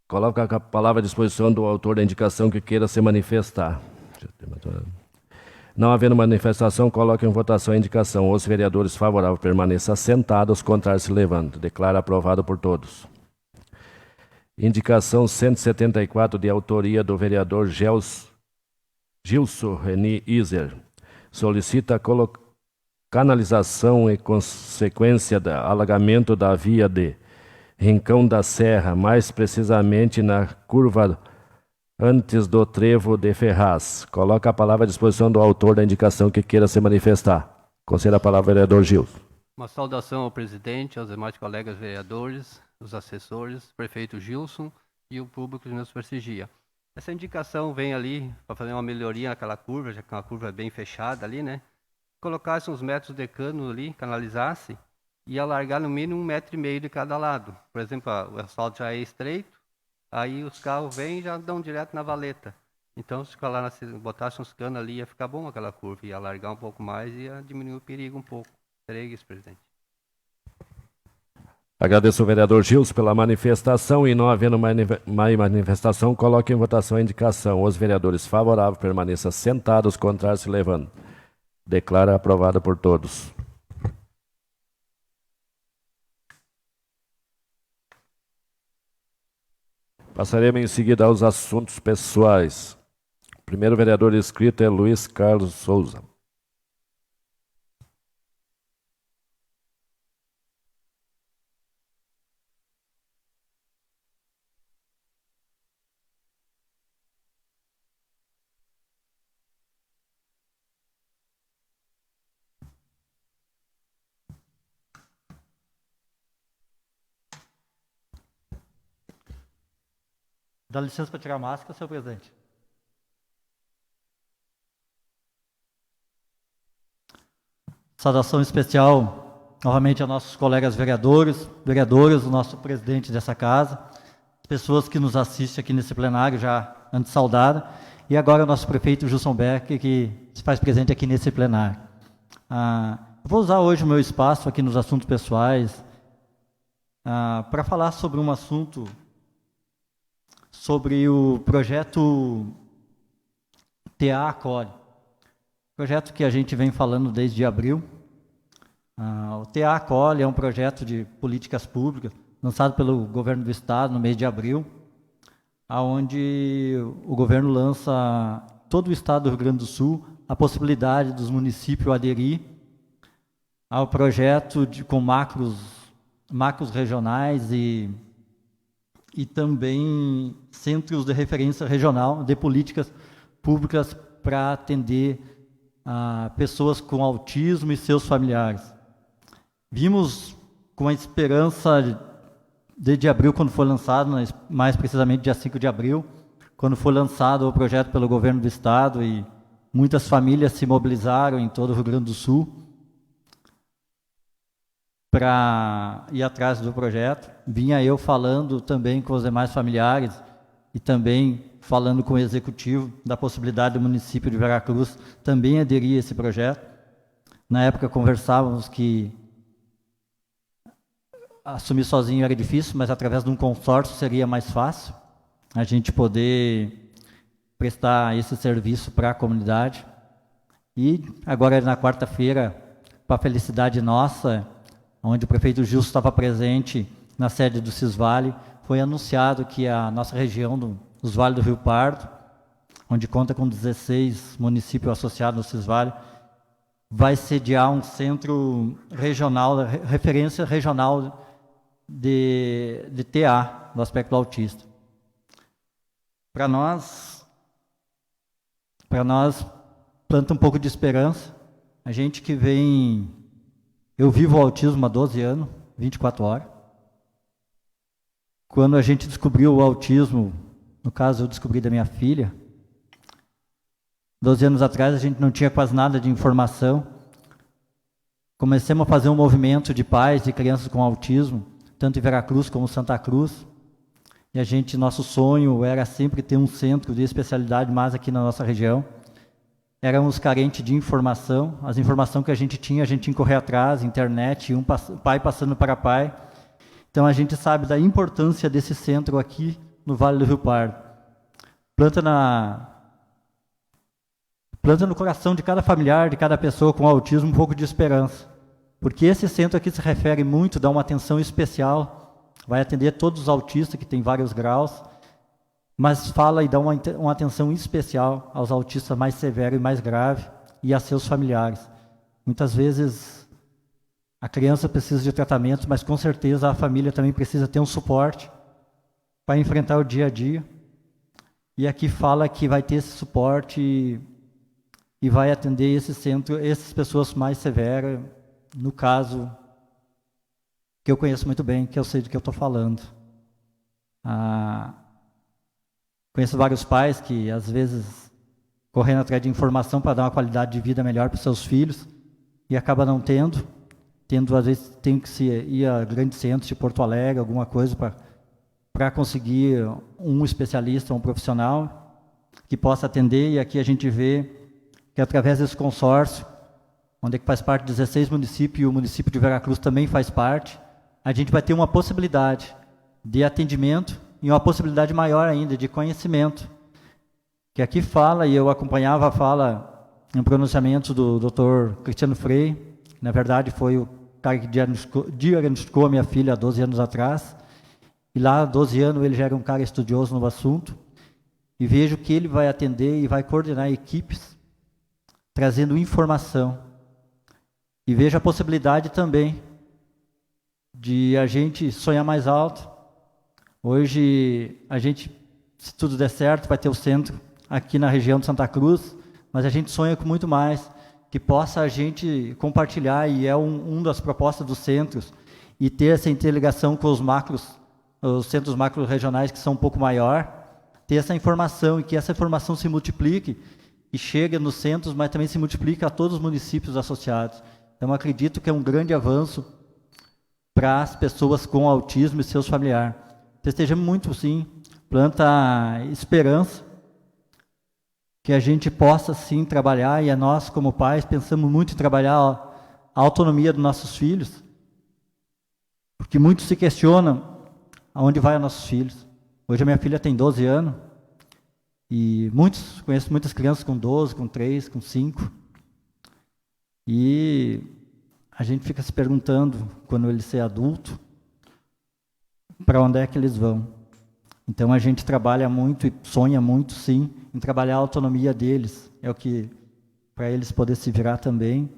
Coloca a palavra à disposição do autor da indicação que queira se manifestar. Não havendo manifestação, coloque em votação a indicação. Os vereadores favoráveis permaneçam sentados, os contrários se levantam. Declara aprovado por todos. Indicação 174, de autoria do vereador Gilson Reni Iser. Solicita canalização e consequência do alagamento da via de Rincão da Serra, mais precisamente na curva antes do trevo de Ferraz. Coloca a palavra à disposição do autor da indicação que queira se manifestar. Conceda a palavra ao vereador Gilson. Uma saudação ao presidente, aos demais colegas vereadores, os assessores, prefeito Gilson e o público que nos prestigia. Essa indicação vem ali para fazer uma melhoria naquela curva, já que é uma curva bem fechada ali, né? Colocasse uns metros de cano ali, canalizasse, e alargar no mínimo 1,5 metro de cada lado. Por exemplo, o asfalto já é estreito, aí os carros vêm e já dão direto na valeta. Então, se botasse uns canos ali, ia ficar bom aquela curva, ia alargar um pouco mais e ia diminuir o perigo um pouco. Seria isso, presidente. Agradeço ao vereador Gilson pela manifestação e, não havendo mais manifestação, coloque em votação a indicação. Os vereadores favoráveis permaneçam sentados, os contrários se levando. Declara aprovada por todos. Passaremos em seguida aos assuntos pessoais. O primeiro vereador inscrito é Luiz Carlos Souza. Dá licença para tirar a máscara, senhor presidente. Saudação especial, novamente, a nossos colegas vereadores, o nosso presidente dessa casa, as pessoas que nos assistem aqui nesse plenário, já antes saudada, e agora o nosso prefeito Gilson Beck, que se faz presente aqui nesse plenário. Vou usar hoje o meu espaço aqui nos assuntos pessoais para falar sobre um assunto, sobre o projeto TA Acolhe, projeto que a gente vem falando desde abril. O TA Acolhe é um projeto de políticas públicas lançado pelo governo do estado no mês de abril, onde o governo lança todo o estado do Rio Grande do Sul a possibilidade dos municípios aderir ao projeto com macros regionais e também centros de referência regional de políticas públicas para atender pessoas com autismo e seus familiares. Vimos com a esperança desde abril, quando foi lançado, mais precisamente dia 5 de abril, quando foi lançado o projeto pelo governo do estado e muitas famílias se mobilizaram em todo o Rio Grande do Sul para ir atrás do projeto. Vinha eu falando também com os demais familiares e também falando com o executivo da possibilidade do município de Veracruz também aderir a esse projeto. Na época conversávamos que assumir sozinho era difícil, mas através de um consórcio seria mais fácil a gente poder prestar esse serviço para a comunidade. E agora, na quarta-feira, para a felicidade nossa, onde o prefeito Gilson estava presente na sede do Cisvale, foi anunciado que a nossa região dos Vales do Rio Pardo, onde conta com 16 municípios associados no Cisvale, vai sediar um centro regional, referência regional de TA, no aspecto autista. Para nós, planta um pouco de esperança. A gente que vem... Eu vivo o autismo há 12 anos, 24 horas. Quando a gente descobriu o autismo, no caso eu descobri da minha filha, 12 anos atrás a gente não tinha quase nada de informação. Comecemos a fazer um movimento de pais de crianças com autismo, tanto em Veracruz como Santa Cruz. E nosso sonho era sempre ter um centro de especialidade mais aqui na nossa região. Éramos carentes de informação, as informações que a gente tinha que correr atrás, internet, pai passando para pai. Então a gente sabe da importância desse centro aqui no Vale do Rio Pardo. Planta no coração de cada familiar, de cada pessoa com autismo, um pouco de esperança. Porque esse centro aqui se refere muito, dá uma atenção especial, vai atender todos os autistas, que tem vários graus, mas fala e dá uma atenção especial aos autistas mais severos e mais graves e a seus familiares. Muitas vezes a criança precisa de tratamento, mas com certeza a família também precisa ter um suporte para enfrentar o dia a dia. E aqui fala que vai ter esse suporte e vai atender esse centro, essas pessoas mais severas, no caso que eu conheço muito bem, que eu sei do que eu estou falando. Conheço vários pais que, às vezes, correndo atrás de informação para dar uma qualidade de vida melhor para os seus filhos e acaba não tendo, às vezes, tem que ir a grandes centros de Porto Alegre, alguma coisa para conseguir um especialista, um profissional que possa atender. E aqui a gente vê que, através desse consórcio, onde é que faz parte de 16 municípios, e o município de Veracruz também faz parte, a gente vai ter uma possibilidade de atendimento e uma possibilidade maior ainda de conhecimento. Que aqui fala, e eu acompanhava a fala em pronunciamento do Dr. Cristiano Frei, que na verdade foi o cara que diagnosticou a minha filha há 12 anos atrás, e lá há 12 anos ele já era um cara estudioso no assunto, e vejo que ele vai atender e vai coordenar equipes, trazendo informação. E vejo a possibilidade também de a gente sonhar mais alto. Hoje, a gente, se tudo der certo, vai ter o centro aqui na região de Santa Cruz, mas a gente sonha com muito mais, que possa a gente compartilhar, e é uma das propostas dos centros, e ter essa interligação com os centros macro-regionais, que são um pouco maior, ter essa informação, e que essa informação se multiplique, e chegue nos centros, mas também se multiplique a todos os municípios associados. Então, acredito que é um grande avanço para as pessoas com autismo e seus familiares. Festejamos muito, sim, planta esperança, que a gente possa, sim, trabalhar, e nós, como pais, pensamos muito em trabalhar a autonomia dos nossos filhos, porque muitos se questionam aonde vai os nossos filhos. Hoje a minha filha tem 12 anos, e conheço muitas crianças com 12, com 3, com 5, e a gente fica se perguntando, quando ele ser adulto, para onde é que eles vão. Então a gente trabalha muito e sonha muito, sim, em trabalhar a autonomia deles. É o que, para eles poderem se virar também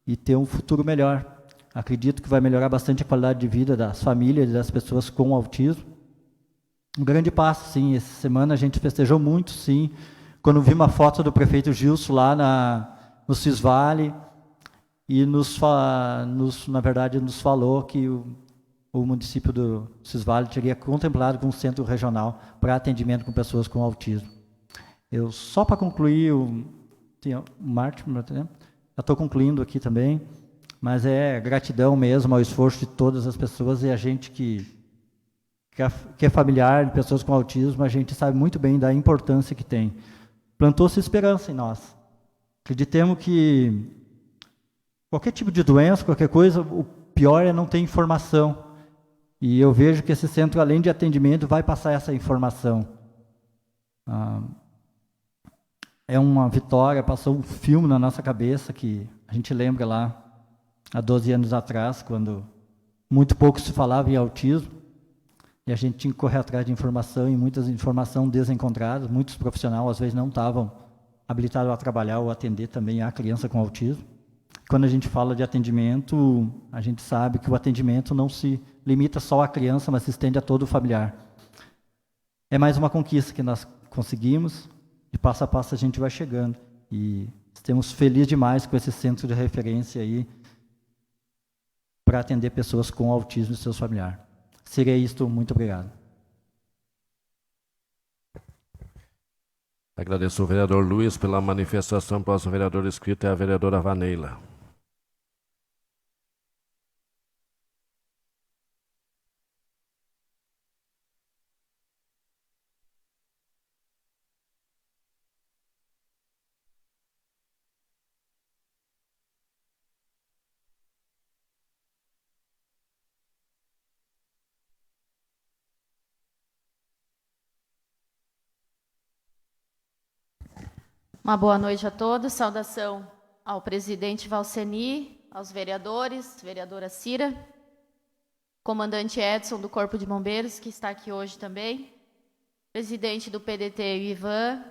e ter um futuro melhor. Acredito que vai melhorar bastante a qualidade de vida das famílias e das pessoas com autismo. Um grande passo, sim. Essa semana a gente festejou muito, sim, quando vi uma foto do prefeito Gilson lá no Cisvale, e na verdade nos falou que o município do Cisvale teria contemplado com um centro regional para atendimento com pessoas com autismo. Só para concluir, tem o Martin, já estou concluindo aqui também, mas é gratidão mesmo ao esforço de todas as pessoas, e a gente que é familiar de pessoas com autismo, a gente sabe muito bem da importância que tem. Plantou-se esperança em nós. Acreditemos que qualquer tipo de doença, qualquer coisa, o pior é não ter informação. E eu vejo que esse centro, além de atendimento, vai passar essa informação. É uma vitória, passou um filme na nossa cabeça, que a gente lembra lá, há 12 anos atrás, quando muito pouco se falava em autismo, e a gente tinha que correr atrás de informação, e muitas informações desencontradas, muitos profissionais, às vezes, não estavam habilitados a trabalhar ou atender também a criança com autismo. Quando a gente fala de atendimento, a gente sabe que o atendimento não se limita só à criança, mas se estende a todo o familiar. É mais uma conquista que nós conseguimos, e passo a passo a gente vai chegando. E estamos felizes demais com esse centro de referência aí para atender pessoas com autismo e seus familiares. Seria isto, muito obrigado. Agradeço ao vereador Luiz pela manifestação. Próximo vereador inscrito é a vereadora Vaneila. Uma boa noite a todos. Saudação ao presidente Valceni, aos vereadores, vereadora Cira, comandante Edson do Corpo de Bombeiros, que está aqui hoje também, presidente do PDT, Ivan,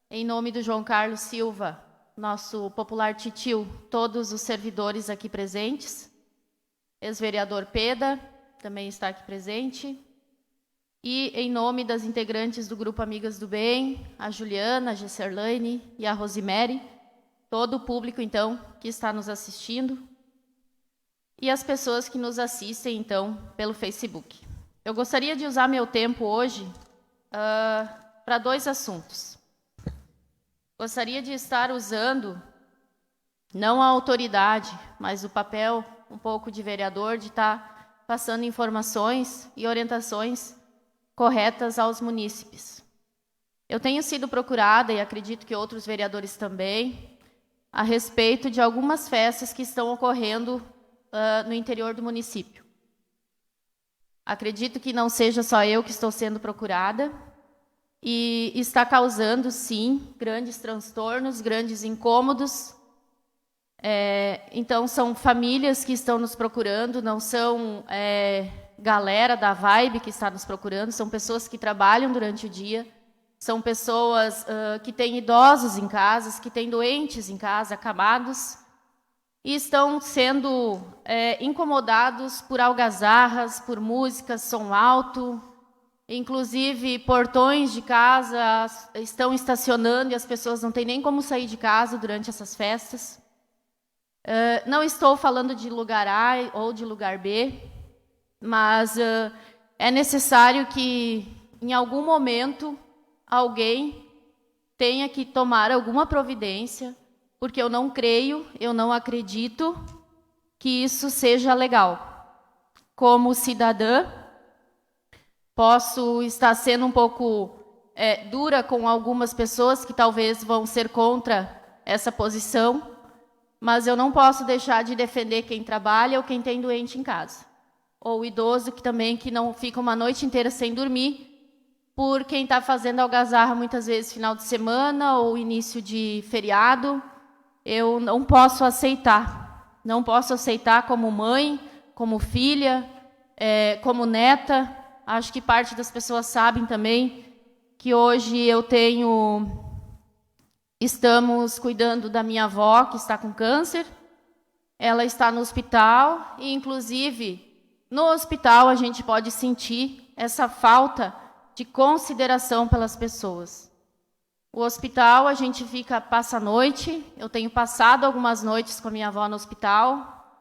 em nome do João Carlos Silva, nosso popular titio, todos os servidores aqui presentes, ex-vereador Peda, também está aqui presente, e em nome das integrantes do Grupo Amigas do Bem, a Juliana, a Gesserlaine e a Rosemary, todo o público, então, que está nos assistindo, e as pessoas que nos assistem, então, pelo Facebook. Eu gostaria de usar meu tempo hoje para 2 assuntos. Gostaria de estar usando, não a autoridade, mas o papel um pouco de vereador, de estar passando informações e orientações corretas aos munícipes. Eu tenho sido procurada, e acredito que outros vereadores também, a respeito de algumas festas que estão ocorrendo no interior do município. Acredito que não seja só eu que estou sendo procurada, e está causando, sim, grandes transtornos, grandes incômodos. Então, são famílias que estão nos procurando, não são galera da Vibe que está nos procurando, são pessoas que trabalham durante o dia, são pessoas que têm idosos em casa, que têm doentes em casa, acamados, e estão sendo incomodados por algazarras, por músicas, som alto, inclusive portões de casa estão estacionando e as pessoas não têm nem como sair de casa durante essas festas. Não estou falando de lugar A ou de lugar B, mas é necessário que, em algum momento, alguém tenha que tomar alguma providência, porque eu não creio, eu não acredito que isso seja legal. Como cidadã, posso estar sendo um pouco dura com algumas pessoas que talvez vão ser contra essa posição, mas eu não posso deixar de defender quem trabalha ou quem tem doente em casa. Ou idoso que não fica uma noite inteira sem dormir, por quem está fazendo algazarra muitas vezes final de semana ou início de feriado. Eu não posso aceitar. Não posso aceitar como mãe, como filha, como neta. Acho que parte das pessoas sabem também que hoje estamos cuidando da minha avó, que está com câncer. Ela está no hospital e, inclusive, no hospital a gente pode sentir essa falta de consideração pelas pessoas. O hospital, a gente passa a noite, eu tenho passado algumas noites com a minha avó no hospital,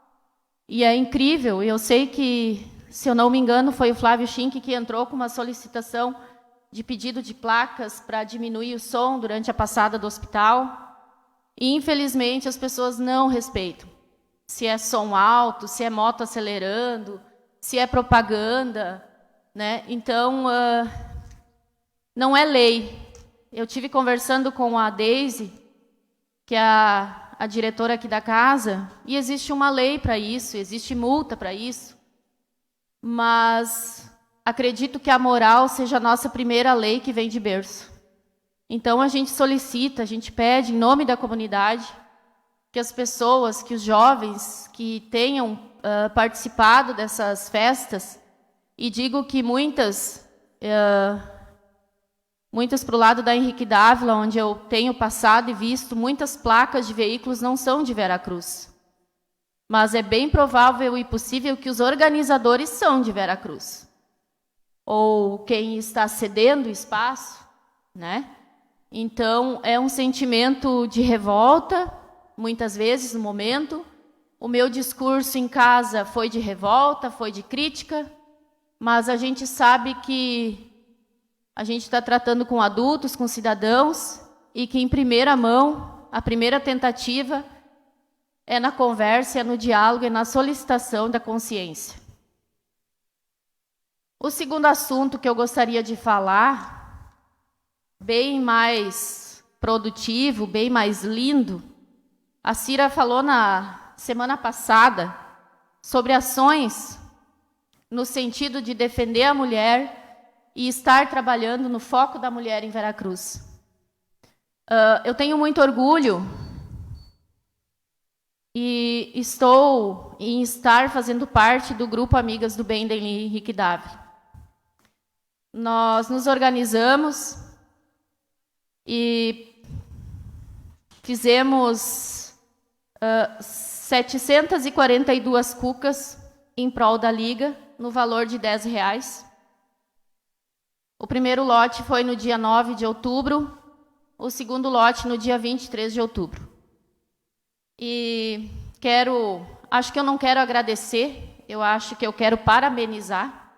e é incrível. Eu sei que, se eu não me engano, foi o Flávio Schink que entrou com uma solicitação de pedido de placas para diminuir o som durante a passada do hospital, e infelizmente as pessoas não respeitam. Se é som alto, se é moto acelerando, se é propaganda, né? Então, não é lei. Eu tive conversando com a Deise, que é a diretora aqui da casa, e existe uma lei para isso, existe multa para isso, mas acredito que a moral seja a nossa primeira lei que vem de berço. Então, a gente solicita, a gente pede, em nome da comunidade, que as pessoas, que os jovens que tenham participado dessas festas, e digo que muitas para o lado da Henrique Dávila, onde eu tenho passado e visto, muitas placas de veículos não são de Veracruz. Mas é bem provável e possível que os organizadores são de Veracruz. Ou quem está cedendo espaço, né? Então, é um sentimento de revolta, muitas vezes, no momento. O meu discurso em casa foi de revolta, foi de crítica, mas a gente sabe que a gente está tratando com adultos, com cidadãos, e que, em primeira mão, a primeira tentativa é na conversa, é no diálogo, é na solicitação da consciência. O segundo assunto que eu gostaria de falar, bem mais produtivo, bem mais lindo, a Cira falou na semana passada sobre ações no sentido de defender a mulher e estar trabalhando no foco da mulher em Veracruz. Eu tenho muito orgulho e estou em estar fazendo parte do grupo Amigas do Bem da Henrique Dave. Nós nos organizamos e fizemos 742 cucas em prol da Liga, no valor de R$10. O primeiro lote foi no dia 9 de outubro, o segundo lote no dia 23 de outubro. E acho que eu não quero agradecer, eu acho que eu quero parabenizar,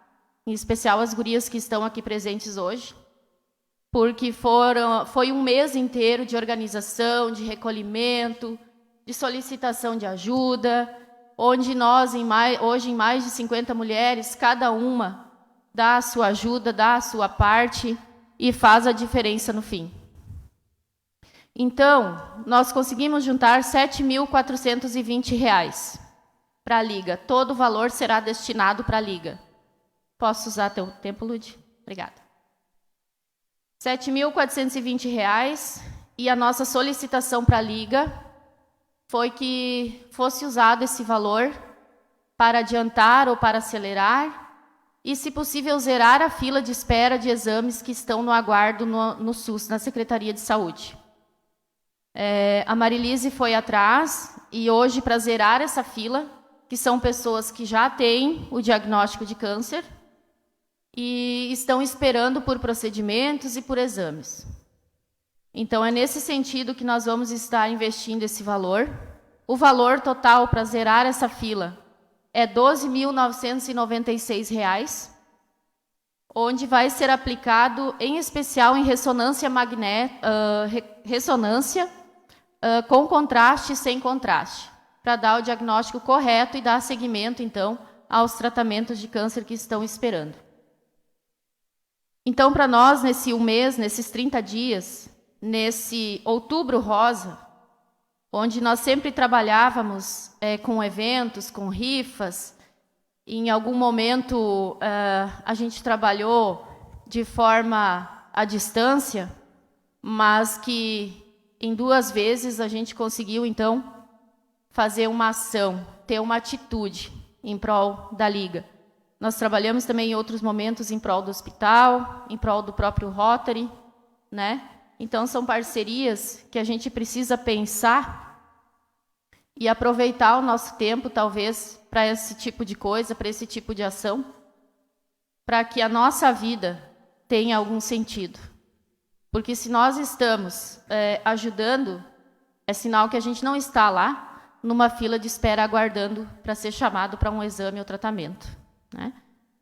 em especial as gurias que estão aqui presentes hoje, porque foi um mês inteiro de organização, de recolhimento, de solicitação de ajuda, onde nós, hoje em mais de 50 mulheres, cada uma dá a sua ajuda, dá a sua parte e faz a diferença no fim. Então, nós conseguimos juntar R$7.420 para a Liga. Todo o valor será destinado para a Liga. Posso usar teu tempo, Lud? Obrigada. R$7.420 e a nossa solicitação para a Liga foi que fosse usado esse valor para adiantar ou para acelerar e, se possível, zerar a fila de espera de exames que estão no aguardo no SUS, na Secretaria de Saúde. A Marilise foi atrás e hoje, para zerar essa fila, que são pessoas que já têm o diagnóstico de câncer e estão esperando por procedimentos e por exames. Então, é nesse sentido que nós vamos estar investindo esse valor. O valor total para zerar essa fila é R$12.996, onde vai ser aplicado, em especial, em ressonância com contraste e sem contraste, para dar o diagnóstico correto e dar seguimento, então, aos tratamentos de câncer que estão esperando. Então, para nós, nesse mês, nesses 30 dias, nesse Outubro Rosa, onde nós sempre trabalhávamos com eventos, com rifas, em algum momento a gente trabalhou de forma à distância, mas que em 2 vezes a gente conseguiu, então, fazer uma ação, ter uma atitude em prol da Liga. Nós trabalhamos também em outros momentos em prol do hospital, em prol do próprio Rotary, né? Então, são parcerias que a gente precisa pensar e aproveitar o nosso tempo, talvez, para esse tipo de coisa, para esse tipo de ação, para que a nossa vida tenha algum sentido. Porque se nós estamos ajudando, é sinal que a gente não está lá numa fila de espera aguardando para ser chamado para um exame ou tratamento, né?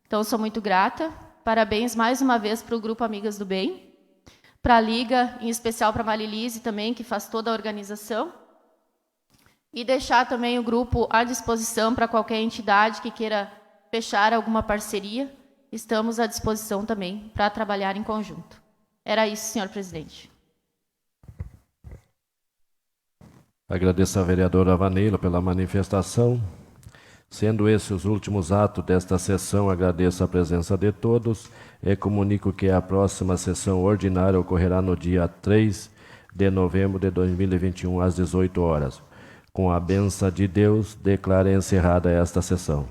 Então, sou muito grata. Parabéns mais uma vez para o Grupo Amigas do Bem, para a Liga, em especial para a Marilise também, que faz toda a organização. E deixar também o grupo à disposição para qualquer entidade que queira fechar alguma parceria. Estamos à disposição também para trabalhar em conjunto. Era isso, senhor presidente. Agradeço à vereadora Vaneila pela manifestação. Sendo esses os últimos atos desta sessão, agradeço a presença de todos e comunico que a próxima sessão ordinária ocorrerá no dia 3 de novembro de 2021, às 18 horas. Com a bênção de Deus, declaro encerrada esta sessão.